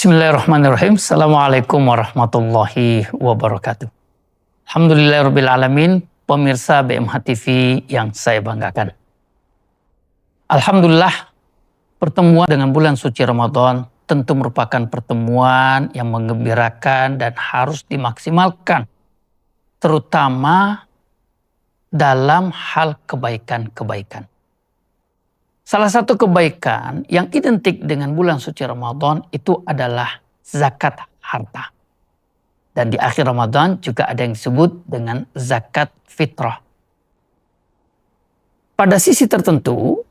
Bismillahirrahmanirrahim. Assalamualaikum warahmatullahi wabarakatuh. Alhamdulillahirrabbilalamin. Pemirsa BMH TV yang saya banggakan. Alhamdulillah, pertemuan dengan bulan suci Ramadan tentu merupakan pertemuan yang menggembirakan dan harus dimaksimalkan, terutama dalam hal kebaikan-kebaikan. Salah satu kebaikan yang identik dengan bulan suci Ramadan itu adalah zakat harta. Dan di akhir Ramadan juga ada yang disebut dengan zakat fitrah. Pada sisi tertentu,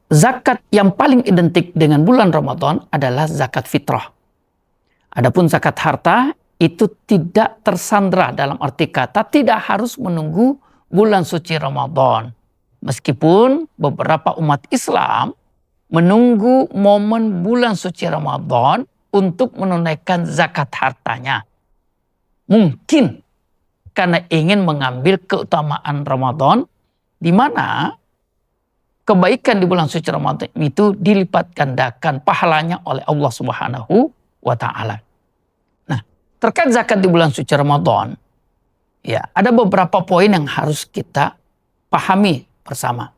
zakat yang paling identik dengan bulan Ramadan adalah zakat fitrah. Adapun zakat harta itu tidak tersandera, dalam arti kata tidak harus menunggu bulan suci Ramadan. Meskipun beberapa umat Islam menunggu momen bulan suci Ramadan untuk menunaikan zakat hartanya. Mungkin karena ingin mengambil keutamaan Ramadan, di mana kebaikan di bulan suci Ramadan itu dilipat gandakan pahalanya oleh Allah Subhanahu wa Ta'ala. Nah, terkait zakat di bulan suci Ramadan, ya, ada beberapa poin yang harus kita pahami bersama.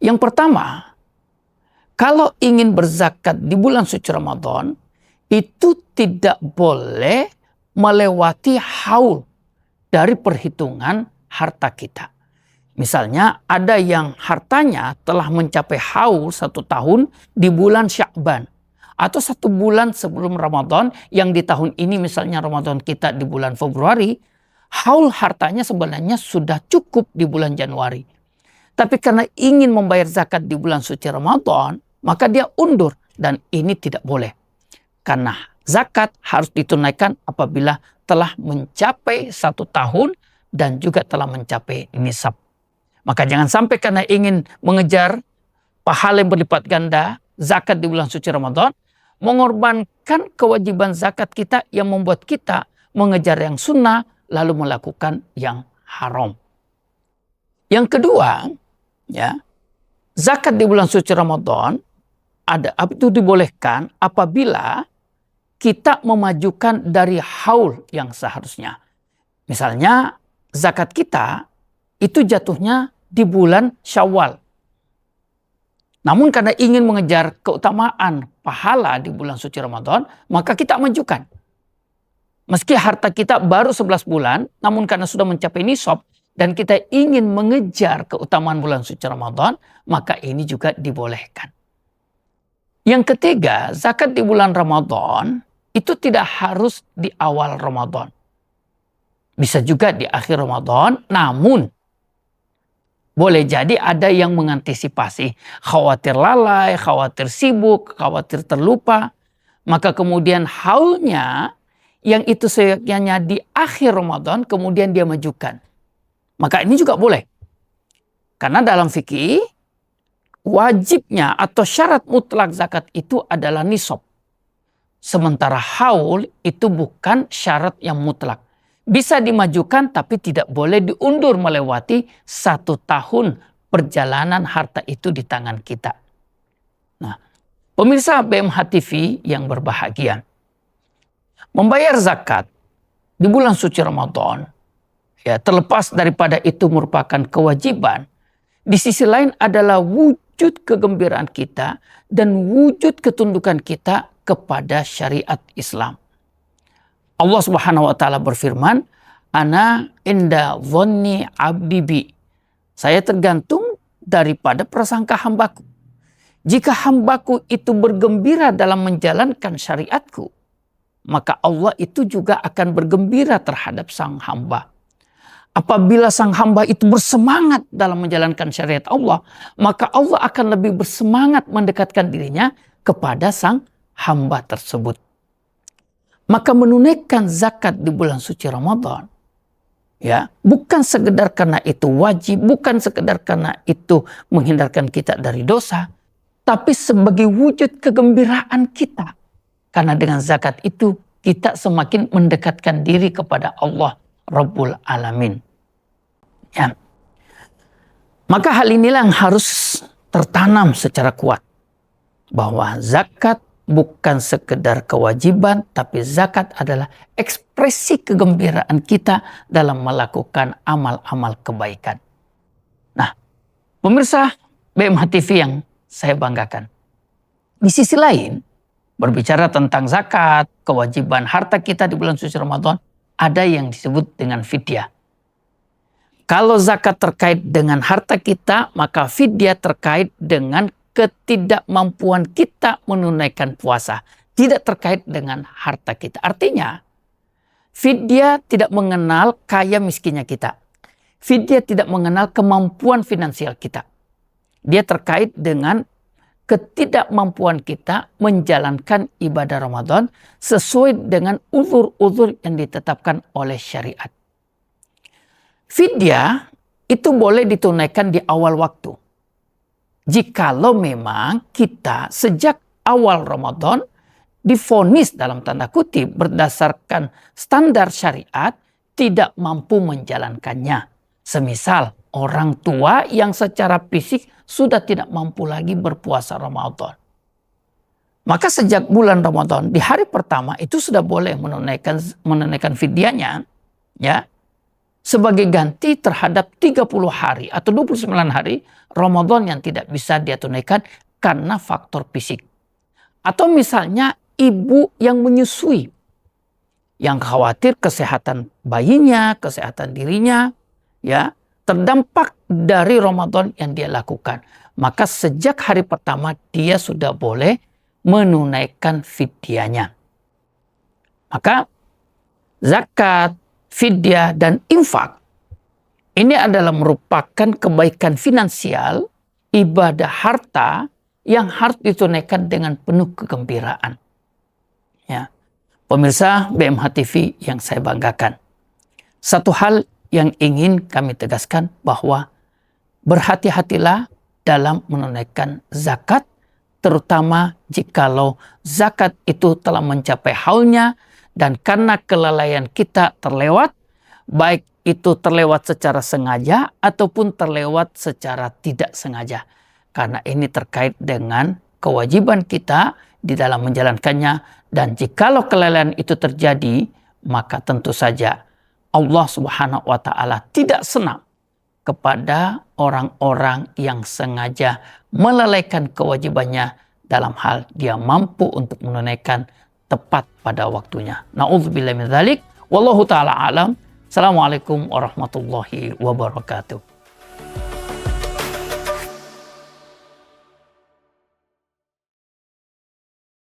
Yang pertama, kalau ingin berzakat di bulan suci Ramadan, itu tidak boleh melewati haul dari perhitungan harta kita. Misalnya ada yang hartanya telah mencapai haul 1 tahun di bulan Sya'ban, atau 1 bulan sebelum Ramadan, yang di tahun ini misalnya Ramadan kita di bulan Februari, haul hartanya sebenarnya sudah cukup di bulan Januari. Tapi karena ingin membayar zakat di bulan suci Ramadan, maka dia undur. Dan ini tidak boleh. Karena zakat harus ditunaikan apabila telah mencapai 1 tahun dan juga telah mencapai nisab. Maka jangan sampai karena ingin mengejar pahala yang berlipat ganda zakat di bulan suci Ramadan, mengorbankan kewajiban zakat kita yang membuat kita mengejar yang sunnah lalu melakukan yang haram. Yang kedua, ya, zakat di bulan suci Ramadan itu dibolehkan apabila kita memajukan dari haul yang seharusnya. Misalnya zakat kita itu jatuhnya di bulan Syawal. Namun karena ingin mengejar keutamaan pahala di bulan suci Ramadan, maka kita majukan. Meski harta kita baru 11 bulan, namun karena sudah mencapai nisab, dan kita ingin mengejar keutamaan bulan suci Ramadan, maka ini juga dibolehkan. Yang ketiga, zakat di bulan Ramadan itu tidak harus di awal Ramadan. Bisa juga di akhir Ramadan, namun boleh jadi ada yang mengantisipasi, khawatir lalai, khawatir sibuk, khawatir terlupa. Maka kemudian haulnya yang itu seyogyanya di akhir Ramadan, kemudian dia majukan. Maka ini juga boleh. Karena dalam fikih, wajibnya atau syarat mutlak zakat itu adalah nisab. Sementara haul itu bukan syarat yang mutlak. Bisa dimajukan tapi tidak boleh diundur melewati 1 tahun perjalanan harta itu di tangan kita. Nah, pemirsa BMH TV yang berbahagia, membayar zakat di bulan suci Ramadan, ya, terlepas daripada itu merupakan kewajiban, di sisi lain adalah wujud kegembiraan kita dan wujud ketundukan kita kepada syariat Islam. Allah Subhanahu wa Ta'ala berfirman, "Ana inda dhanni abdi bi." Saya tergantung daripada prasangka hambaku. Jika hambaku itu bergembira dalam menjalankan syariatku, maka Allah itu juga akan bergembira terhadap sang hamba. Apabila sang hamba itu bersemangat dalam menjalankan syariat Allah, maka Allah akan lebih bersemangat mendekatkan dirinya kepada sang hamba tersebut. Maka menunaikan zakat di bulan suci Ramadan, ya, bukan sekedar karena itu wajib, bukan sekedar karena itu menghindarkan kita dari dosa, tapi sebagai wujud kegembiraan kita. Karena dengan zakat itu kita semakin mendekatkan diri kepada Allah Rabbul Alamin. Ya. Maka hal inilah yang harus tertanam secara kuat. Bahwa zakat bukan sekedar kewajiban, tapi zakat adalah ekspresi kegembiraan kita dalam melakukan amal-amal kebaikan. Nah, pemirsa BMH TV yang saya banggakan. Di sisi lain, berbicara tentang zakat, kewajiban harta kita di bulan suci Ramadan, ada yang disebut dengan fidyah. Kalau zakat terkait dengan harta kita, maka fidyah terkait dengan ketidakmampuan kita menunaikan puasa. Tidak terkait dengan harta kita. Artinya, fidyah tidak mengenal kaya miskinnya kita. Fidyah tidak mengenal kemampuan finansial kita. Dia terkait dengan ketidakmampuan kita menjalankan ibadah Ramadan sesuai dengan uzur-uzur yang ditetapkan oleh syariat. Fidyah itu boleh ditunaikan di awal waktu. Jikalau memang kita sejak awal Ramadan divonis dalam tanda kutip berdasarkan standar syariat tidak mampu menjalankannya. Semisal orang tua yang secara fisik sudah tidak mampu lagi berpuasa Ramadan. Maka sejak bulan Ramadan di hari pertama itu sudah boleh menunaikan fidyahnya, ya. Sebagai ganti terhadap 30 hari atau 29 hari Ramadan yang tidak bisa dia tunaikan karena faktor fisik. Atau misalnya ibu yang menyusui, yang khawatir kesehatan bayinya, kesehatan dirinya, ya, terdampak dari Ramadan yang dia lakukan. Maka sejak hari pertama dia sudah boleh menunaikan fidyahnya. Maka zakat, fidyah, dan infak ini adalah merupakan kebaikan finansial, ibadah harta yang harus ditunaikan dengan penuh kegembiraan. Ya. Pemirsa BMH TV yang saya banggakan. Satu hal yang ingin kami tegaskan bahwa berhati-hatilah dalam menunaikan zakat, terutama jikalau zakat itu telah mencapai haulnya dan karena kelalaian kita terlewat, baik itu terlewat secara sengaja ataupun terlewat secara tidak sengaja. Karena ini terkait dengan kewajiban kita di dalam menjalankannya, dan jikalau kelalaian itu terjadi, maka tentu saja Allah Subhanahu wa Ta'ala tidak senang kepada orang-orang yang sengaja melalaikan kewajibannya dalam hal dia mampu untuk menunaikan tepat pada waktunya. Na'udzubillah min dzalik. Wallahu ta'ala alam. Assalamualaikum warahmatullahi wabarakatuh.